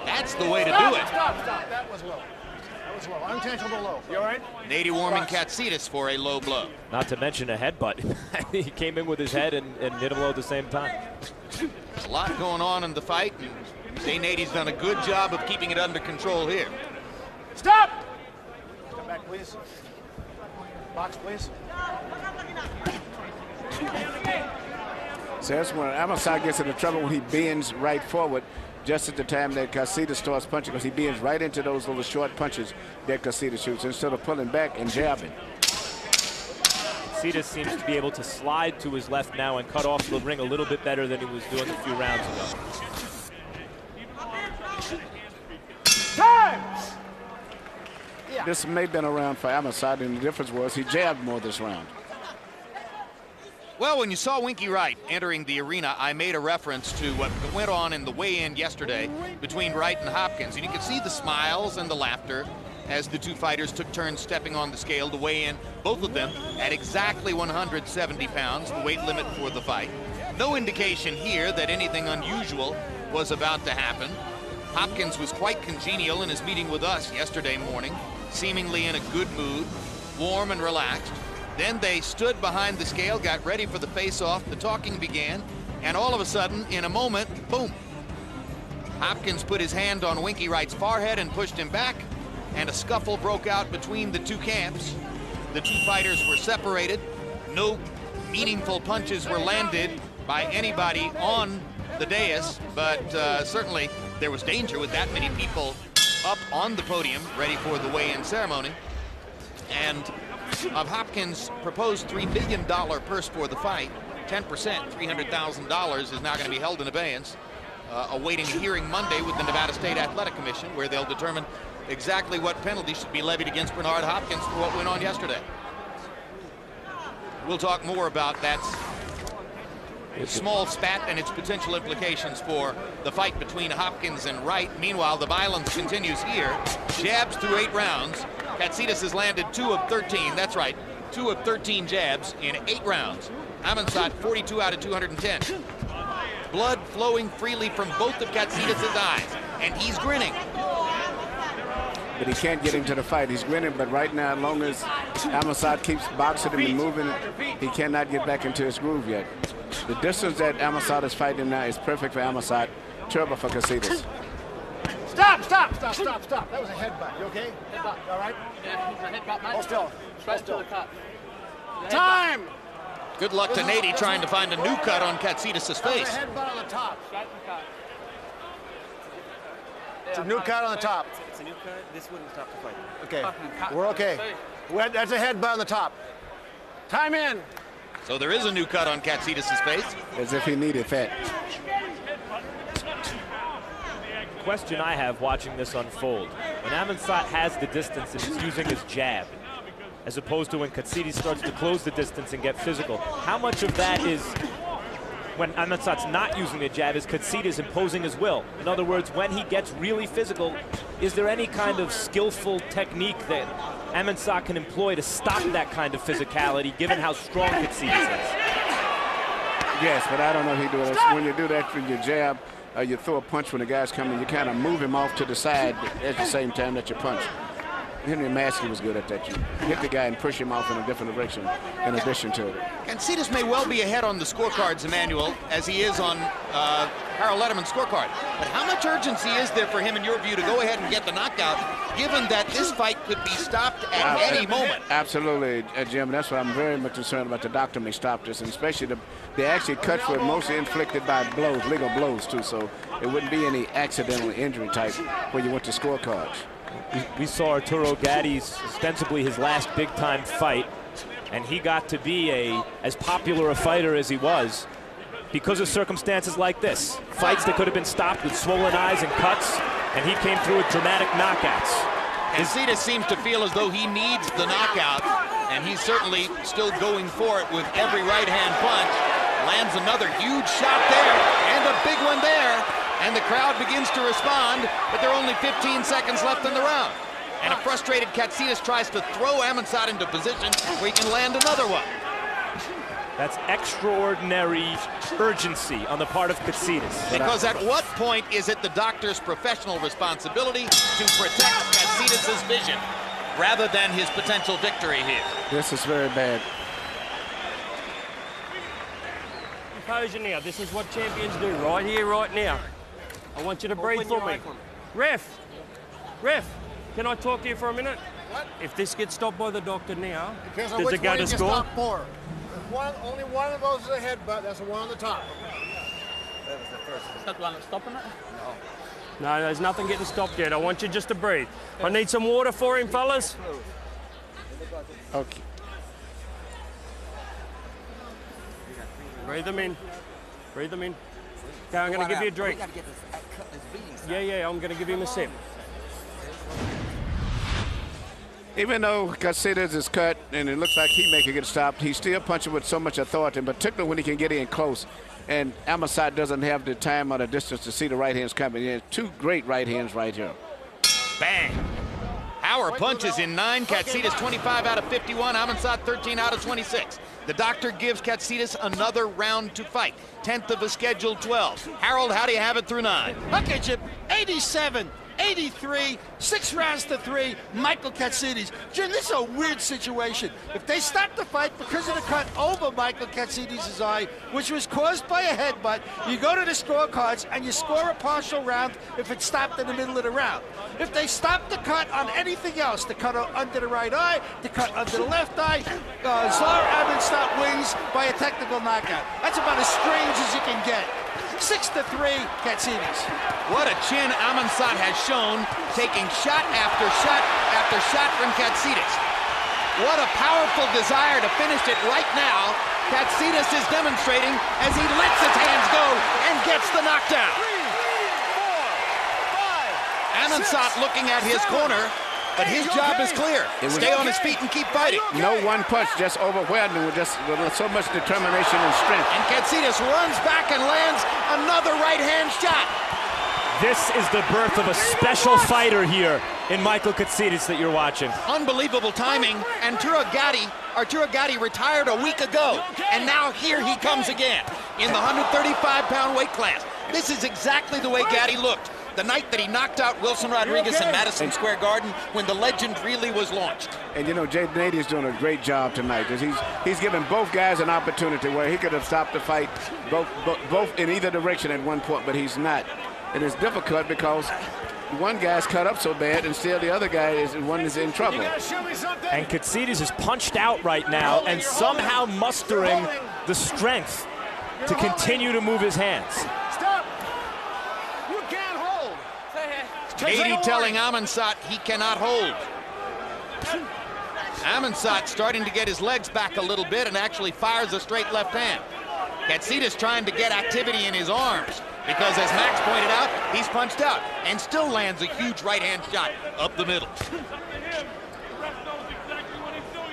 That's the way to do it. Stop. That was low. That was low. Unintentional low. You all right? Nady warming Katsidis for a low blow. Not to mention a headbutt. He came in with his head and hit him low at the same time. A lot going on in the fight, and Jay Nady's done a good job of keeping it under control here. Stop! Come back, please. Box, please. So that's when Amonsot gets into trouble, when he bends right forward just at the time that Katsidis starts punching, because he bends right into those little short punches that Katsidis shoots instead of pulling back and jabbing. Katsidis seems to be able to slide to his left now and cut off the ring a little bit better than he was doing a few rounds ago. This may have been a round for Amonsot, and the difference was he jabbed more this round. Well, when you saw Winky Wright entering the arena, I made a reference to what went on in the weigh-in yesterday between Wright and Hopkins. And you could see the smiles and the laughter as the two fighters took turns stepping on the scale to weigh in, both of them at exactly 170 pounds, the weight limit for the fight. No indication here that anything unusual was about to happen. Hopkins was quite congenial in his meeting with us yesterday morning, seemingly in a good mood, warm and relaxed. Then they stood behind the scale, got ready for the face-off, the talking began, and all of a sudden, in a moment, boom. Hopkins put his hand on Winky Wright's forehead and pushed him back, and a scuffle broke out between the two camps. The two fighters were separated. No meaningful punches were landed by anybody on the dais, but certainly there was danger with that many people up on the podium ready for the weigh-in ceremony. And of Hopkins' proposed $3 million purse for the fight, 10%, $300,000 is now going to be held in abeyance, awaiting a hearing Monday with the Nevada State Athletic Commission, where they'll determine exactly what penalty should be levied against Bernard Hopkins for what went on yesterday. We'll talk more about that small spat and its potential implications for the fight between Hopkins and Wright. Meanwhile, the violence continues here. Jabs through 8 rounds. Katsidis has landed 2 of 13. That's right, 2 of 13 jabs in 8 rounds. Amonsot 42 out of 210. Blood flowing freely from both of Katsidis' eyes, and he's grinning. But he can't get into the fight. He's grinning, but right now, as long as Amonsot keeps boxing him and moving, he cannot get back into his groove yet. The distance that Amonsot is fighting now is perfect for Amonsot, terrible for Katsidis. Stop, stop, stop, stop, stop. That was a headbutt. You okay? Headbutt. All right? Yeah, he's a headbutt, mate. Hold still. Straight to the cut. Time! Good luck to Nady trying to find a new cut on Katsidis' face. That was a headbutt on the top. Straight to the cut. It's a new cut on the top. It's a new cut. This wouldn't stop the fight. Okay, we're okay. That's a headbutt on the top. Time in. So there is a new cut on Katsidis' face. As if he needed that. Question I have watching this unfold: when Amonsot has the distance and is using his jab, as opposed to when Katsidis starts to close the distance and get physical, how much of that is, when Amonsot's not using the jab, is Katsidis imposing his will? In other words, when he gets really physical, is there any kind of skillful technique that Amonsot can employ to stop that kind of physicality, given how strong Katsidis is? Yes, but I don't know if he do it. When you do that with your jab, you throw a punch when the guy's coming, you kind of move him off to the side at the same time that you punch. Henry Maskey was good at that. You hit the guy and push him off in a different direction in addition to it. Katsidis may well be ahead on the scorecards, Emmanuel, as he is on Harold Letterman's scorecard. But how much urgency is there for him, in your view, to go ahead and get the knockout, given that this fight could be stopped at any moment? Absolutely, Jim. That's what I'm very much concerned about. The doctor may stop this, and especially they actually cuts were mostly inflicted by blows, legal blows, too, so it wouldn't be any accidental injury type where you went to scorecards. We saw Arturo Gati's ostensibly his last big-time fight, and he got to be as popular a fighter as he was because of circumstances like this. Fights that could have been stopped with swollen eyes and cuts, and he came through with dramatic knockouts. Katsidis seems to feel as though he needs the knockout, and he's certainly still going for it with every right-hand punch. Lands another huge shot there, and a big one there. And the crowd begins to respond, but there are only 15 seconds left in the round. And a frustrated Katsidis tries to throw Amonsot into position where he can land another one. That's extraordinary urgency on the part of Katsidis. Because at what point is it the doctor's professional responsibility to protect Katsidis' vision rather than his potential victory here? This is very bad. Composure now. This is what champions do right here, right now. I want you to breathe for me. Ref, can I talk to you for a minute? What? If this gets stopped by the doctor now, Depends on does which it go one to you score? stop for. Only one of those is a headbutt. That's the one on the top. That was the first. Is that the one that's stopping it? No, there's nothing getting stopped yet. I want you just to breathe. I need some water for him, fellas. Okay. Breathe them in. Breathe them in. Okay, I'm going to give you a drink. Yeah, I'm going to give him a sip. Even though Katsidis is cut and it looks like he may get stopped, he's still punching with so much authority, in particular when he can get in close. And Amonsot doesn't have the time or the distance to see the right hands coming in. Two great right hands right here. Bang. Power punches in 9. Katsidis 25 out of 51. Amonsot 13 out of 26. The doctor gives Katsidis another round to fight. 10th of a scheduled 12. Harold, how do you have it through 9? Okay, Jim. 87. 83, 6 rounds to 3, Michael Katsidis. Jim, this is a weird situation. If they stop the fight because of the cut over Michael Katsidis' eye, which was caused by a headbutt, you go to the scorecards and you score a partial round if it's stopped in the middle of the round. If they stop the cut on anything else, the cut under the right eye, the cut under the left eye, Czar Amonsot wins by a technical knockout. That's about as strange as you can get. 6-3, Katsidis. What a chin Amonsot has shown, taking shot after shot after shot from Katsidis. What a powerful desire to finish it right now. Katsidis is demonstrating as he lets his hands go and gets the knockdown. 3, 4, 5, Amonsot looking at his corner, but his job is clear. Stay on his feet and keep fighting. No one punch, just overwhelming with just so much determination and strength. And Katsidis runs back and lands another right-hand shot. This is the birth of a special fighter here in Michael Katsidis that you're watching. Unbelievable timing, and Arturo Gatti retired a week ago, and now here he comes again in the 135-pound weight class. This is exactly the way Gatti looked the night that he knocked out Wilson Rodriguez in Madison Square Garden when the legend really was launched. And you know, Jay Nady is doing a great job tonight. He's given both guys an opportunity where he could have stopped the fight both in either direction at one point, but he's not. And it's difficult because one guy's cut up so bad and still the other guy is in trouble. And Katsidis is punched out right now and somehow mustering the strength to continue to move his hands. Stop! You can't hold. Nady telling Amonsot he cannot hold. Amonsot starting to get his legs back a little bit and actually fires a straight left hand. Katsidis trying to get activity in his arms because, as Max pointed out, he's punched out and still lands a huge right-hand shot up the middle.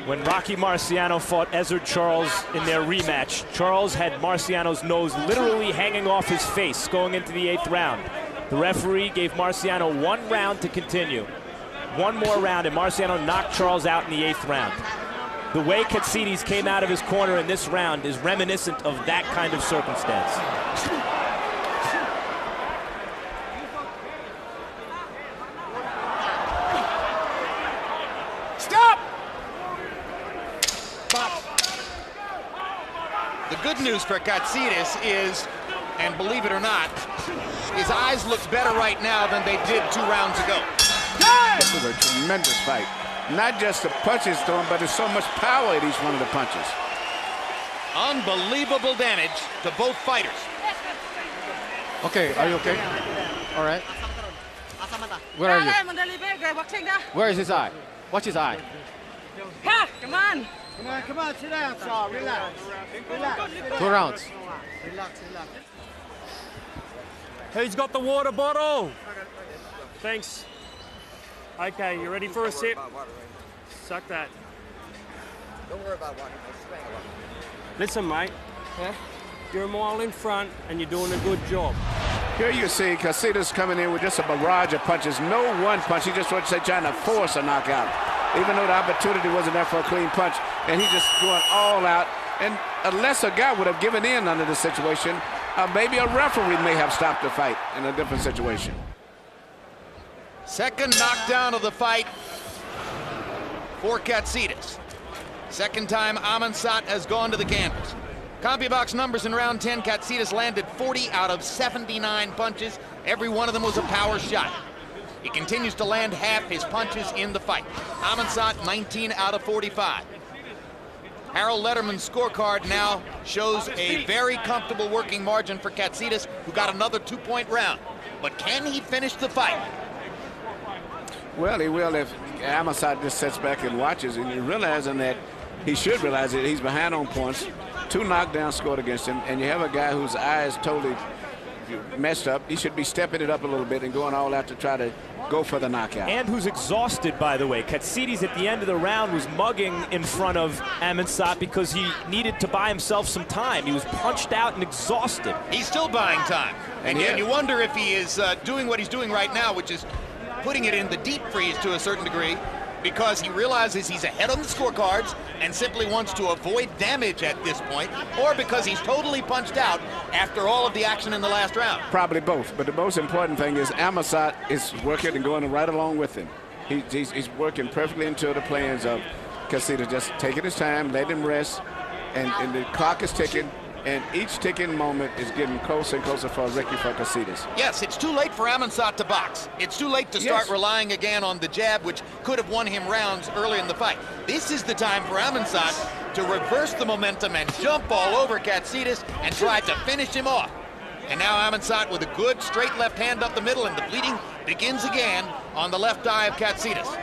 When Rocky Marciano fought Ezzard Charles in their rematch, Charles had Marciano's nose literally hanging off his face going into the 8th round. The referee gave Marciano 1 round to continue. 1 more round, and Marciano knocked Charles out in the 8th round. The way Katsidis came out of his corner in this round is reminiscent of that kind of circumstance. Stop! The good news for Katsidis is, and believe it or not, his eyes look better right now than they did 2 rounds ago. This is a tremendous fight. Not just the punches thrown, but there's so much power in each one of the punches. Unbelievable damage to both fighters. Okay, are you okay? All right. Where are you? Where is his eye? Watch his eye. Come on. Come on, sit down, Saul. Relax. 2 rounds. Relax. Who's got the water bottle? Thanks. Okay, you ready for a sip? Suck that. Don't worry about water. Listen, mate. Yeah? You're a mile in front, and you're doing a good job. Here you see Katsidis coming in with just a barrage of punches. No one punch. He just, trying to force a knockout. Even though the opportunity wasn't there for a clean punch. And he's just going all out. And a lesser guy would have given in under the situation. Maybe a referee may have stopped the fight in a different situation. Second knockdown of the fight for Katsidis. Second time Amonsot has gone to the canvas. CompuBox numbers in round 10, Katsidis landed 40 out of 79 punches. Every one of them was a power shot. He continues to land half his punches in the fight. Amonsot 19 out of 45. Harold Letterman's scorecard now shows a very comfortable working margin for Katsidis, who got another 2-point round. But can he finish the fight? Well, he will if Amonsot just sits back and watches, and realizing that he should realize that he's behind on points. 2 knockdowns scored against him, and you have a guy whose eye is totally messed up. He should be stepping it up a little bit and going all out to try to go for the knockout. And who's exhausted, by the way. Katsidis at the end of the round was mugging in front of Amonsot because he needed to buy himself some time. He was punched out and exhausted. He's still buying time. And you wonder if he is doing what he's doing right now, which is putting it in the deep freeze to a certain degree, because he realizes he's ahead on the scorecards and simply wants to avoid damage at this point, or because he's totally punched out after all of the action in the last round. Probably both, but the most important thing is Amonsot is working and going right along with him. He's working perfectly into the plans of Katsidis, just taking his time, letting him rest, and the clock is ticking, and each ticking moment is getting closer and closer for Ricky for Katsidis. Yes, it's too late for Amonsot to box. It's too late to start relying again on the jab, which could have won him rounds early in the fight. This is the time for Amonsot to reverse the momentum and jump all over Katsidis and try to finish him off. And now Amonsot with a good straight left hand up the middle, and the bleeding begins again on the left eye of Katsidis.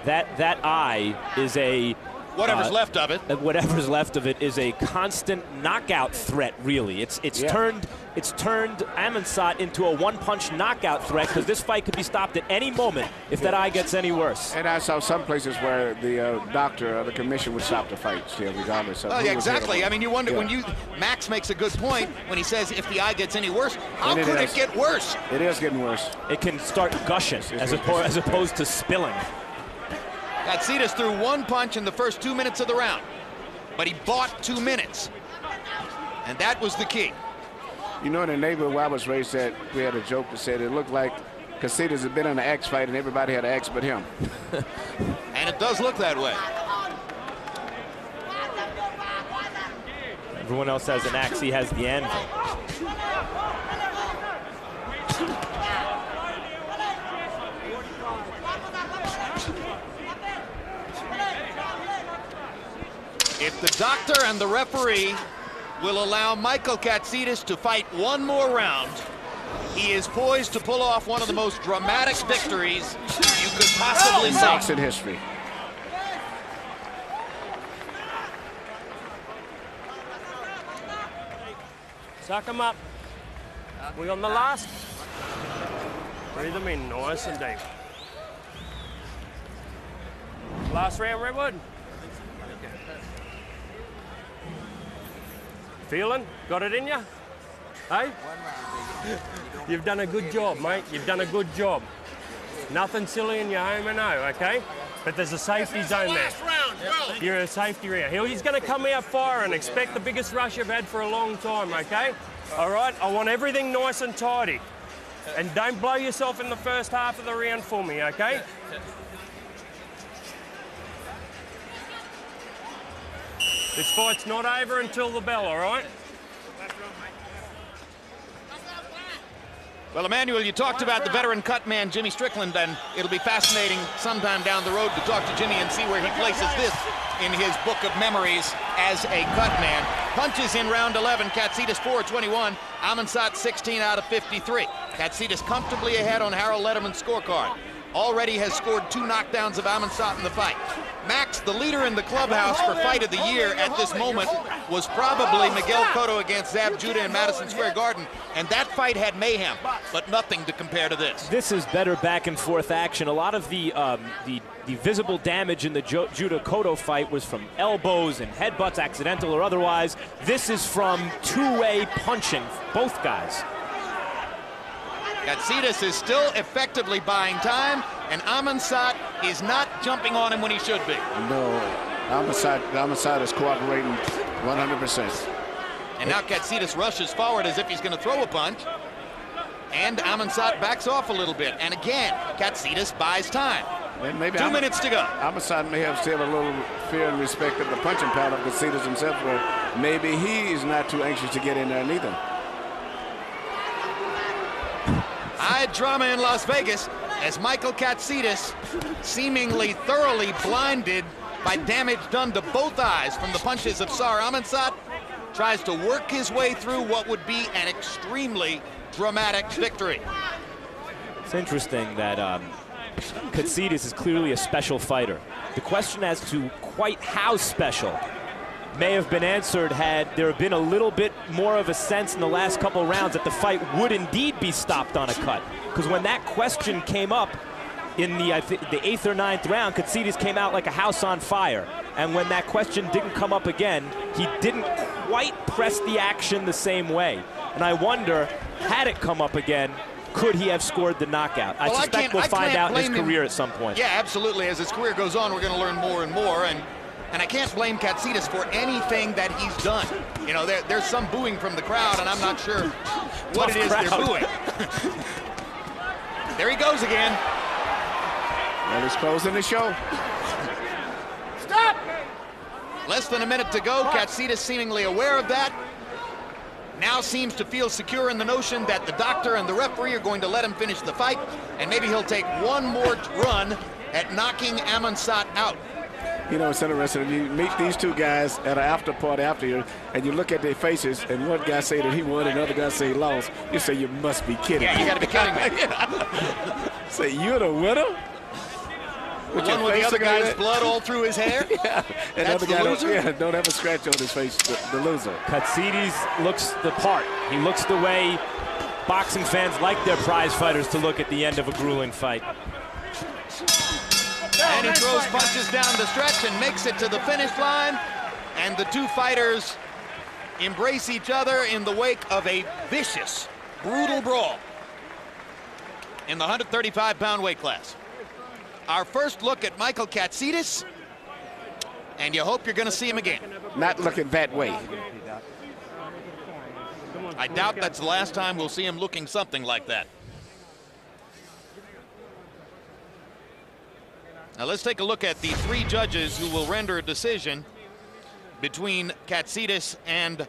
That eye is a... Whatever's left of it. Whatever's left of it is a constant knockout threat, really. It's turned Amonsot into a one-punch knockout threat, because this fight could be stopped at any moment if that eye gets any worse. And I saw some places where the doctor or the commission would stop the fight still, regardless of yeah, exactly. I mean, you wonder Max makes a good point when he says if the eye gets any worse, how could it get worse? It is getting worse. It can start gushing as opposed to spilling. Katsidis threw 1 punch in the first 2 minutes of the round, but he bought 2 minutes, and that was the key. You know, in the neighborhood where I was raised at, we had a joke that said it looked like Katsidis had been in an axe fight and everybody had an axe but him. And it does look that way. Everyone else has an axe, he has the anvil. If the doctor and the referee will allow Michael Katsidis to fight one more round, he is poised to pull off one of the most dramatic victories you could possibly see. Boxing history. Suck him up. We on the last? Breathe them in nice and deep. Last round, Redwood. Feeling? Got it in you? Hey? You've done a good job, mate. You've done a good job. Nothing silly in your home and no, okay? But there's a safety zone there. You're in a safety round. He's going to come out firing. Expect the biggest rush you've had for a long time, okay? All right? I want everything nice and tidy. And don't blow yourself in the first half of the round for me, okay? This fight's not over until the bell, all right? Well, Emmanuel, you talked about the veteran cut man, Jimmy Strickland, and it'll be fascinating sometime down the road to talk to Jimmy and see where he places this in his book of memories as a cut man. Punches in round 11, Katsidis 4-21, Amonsot 16 out of 53. Katsidis comfortably ahead on Harold Letterman's scorecard. Already has scored 2 knockdowns of Amonsot in the fight. Max, the leader in the clubhouse for fight of the year at this moment, was probably Miguel Cotto against Zab Judah in Madison Square Garden, and that fight had mayhem, but nothing to compare to this. This is better back and forth action. A lot of the visible damage in the Judah Cotto fight was from elbows and headbutts, accidental or otherwise. This is from two-way punching, both guys. Katsidis is still effectively buying time, and Amonsot is not jumping on him when he should be. No, Amonsot is cooperating 100%. And now Katsidis rushes forward as if he's going to throw a punch, and Amonsot backs off a little bit. And again, Katsidis buys time. And maybe 2 minutes to go. Amonsot may have still a little fear and respect of the punching power of Katsidis himself, where maybe he is not too anxious to get in there neither. High drama in Las Vegas as Michael Katsidis, seemingly thoroughly blinded by damage done to both eyes from the punches of Czar Amonsot, tries to work his way through what would be an extremely dramatic victory. It's interesting that Katsidis is clearly a special fighter. The question as to quite how special may have been answered had there been a little bit more of a sense in the last couple rounds that the fight would indeed be stopped on a cut. Because when that question came up in the 8th or 9th round, Katsidis came out like a house on fire. And when that question didn't come up again, he didn't quite press the action the same way. And I wonder, had it come up again, could he have scored the knockout? I suspect we'll find out in his career at some point. Yeah, absolutely. As his career goes on, we're going to learn more and more. And I can't blame Katsidis for anything that he's done. You know, there's some booing from the crowd, and I'm not sure what it is they're booing. There he goes again. And he's closing the show. Stop! Less than a minute to go. Katsidis seemingly aware of that. Now seems to feel secure in the notion that the doctor and the referee are going to let him finish the fight, and maybe he'll take one more run at knocking Amonsot out. You know, it's interesting. If you meet these two guys at an after party after you, and you look at their faces, and one guy say that he won, and the other guy say he lost, you say, you must be kidding me. Yeah, you got to be kidding me. Say, you're the winner? The one with the other guy's blood all through his hair? Yeah, and that's the the guy loser? don't have a scratch on his face, the loser. Katsidis looks the part. He looks the way boxing fans like their prize fighters to look at the end of a grueling fight. And he throws punches down the stretch and makes it to the finish line. And the two fighters embrace each other in the wake of a vicious, brutal brawl in the 135-pound weight class. Our first look at Michael Katsidis, and you hope you're going to see him again. Not looking that way. I doubt that's the last time we'll see him looking something like that. Now let's take a look at the three judges who will render a decision between Katsidis and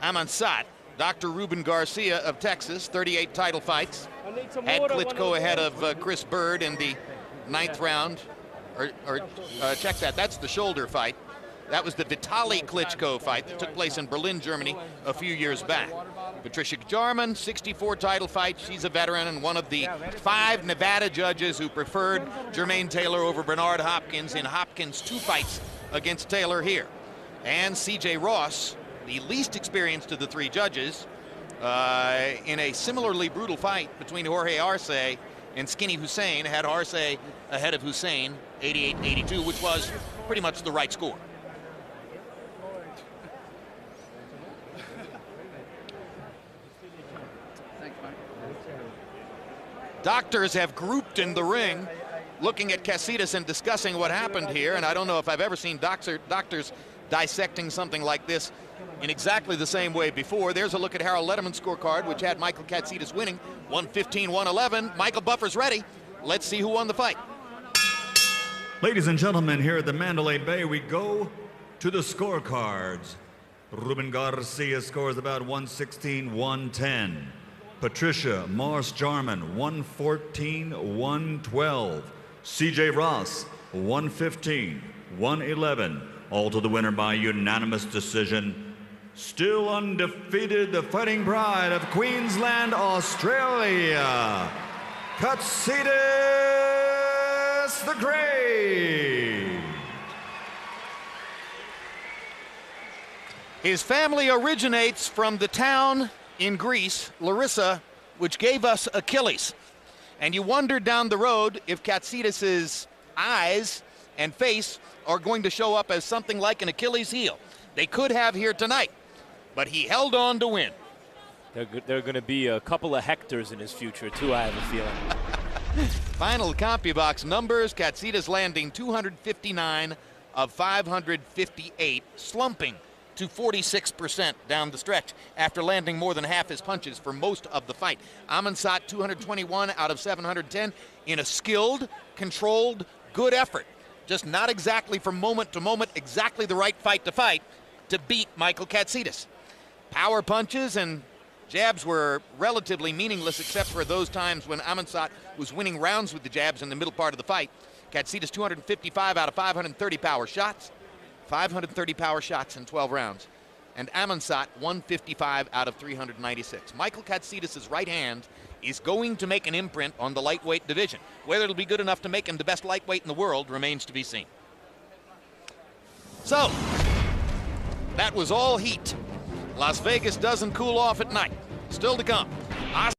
Amonsot. Dr. Ruben Garcia of Texas, 38 title fights. Had Klitschko ahead of Chris Bird in the 9th round. Check that, that's the shoulder fight. That was the Vitaly Klitschko fight that took place in Berlin, Germany a few years back. Patricia Jarman, 64 title fights. She's a veteran and one of the 5 Nevada judges who preferred Jermaine Taylor over Bernard Hopkins in Hopkins' 2 fights against Taylor here. And C.J. Ross, the least experienced of the 3 judges, in a similarly brutal fight between Jorge Arce and Skinny Hussein, had Arce ahead of Hussein, 88-82, which was pretty much the right score. Doctors have grouped in the ring, looking at Katsidis and discussing what happened here, and I don't know if I've ever seen doctors dissecting something like this in exactly the same way before. There's a look at Harold Letterman's scorecard, which had Michael Katsidis winning, 115-111. Michael Buffer's ready. Let's see who won the fight. Ladies and gentlemen, here at the Mandalay Bay, we go to the scorecards. Ruben Garcia scores about 116-110. Patricia Morris Jarman, 114-112. C.J. Ross, 115-111. All to the winner by unanimous decision. Still undefeated, the fighting pride of Queensland, Australia, Katsidis the Great. His family originates from the town in Greece, Larissa, which gave us Achilles. And you wonder down the road if Katsidis' eyes and face are going to show up as something like an Achilles heel. They could have here tonight, but he held on to win. There are going to be a couple of Hectors in his future, too, I have a feeling. Final CompuBox numbers, Katsidis landing 259 of 558, slumping to 46% down the stretch after landing more than half his punches for most of the fight. Amonsot 221 out of 710 in a skilled, controlled, good effort. Just not exactly from moment to moment, exactly the right fight to fight to beat Michael Katsidis. Power punches and jabs were relatively meaningless except for those times when Amonsot was winning rounds with the jabs in the middle part of the fight. Katsidis 255 out of 530 power shots. 530 power shots in 12 rounds. And Amonsot 155 out of 396. Michael Katsidis' right hand is going to make an imprint on the lightweight division. Whether it'll be good enough to make him the best lightweight in the world remains to be seen. So, That was all heat. Las Vegas doesn't cool off at night. Still to come.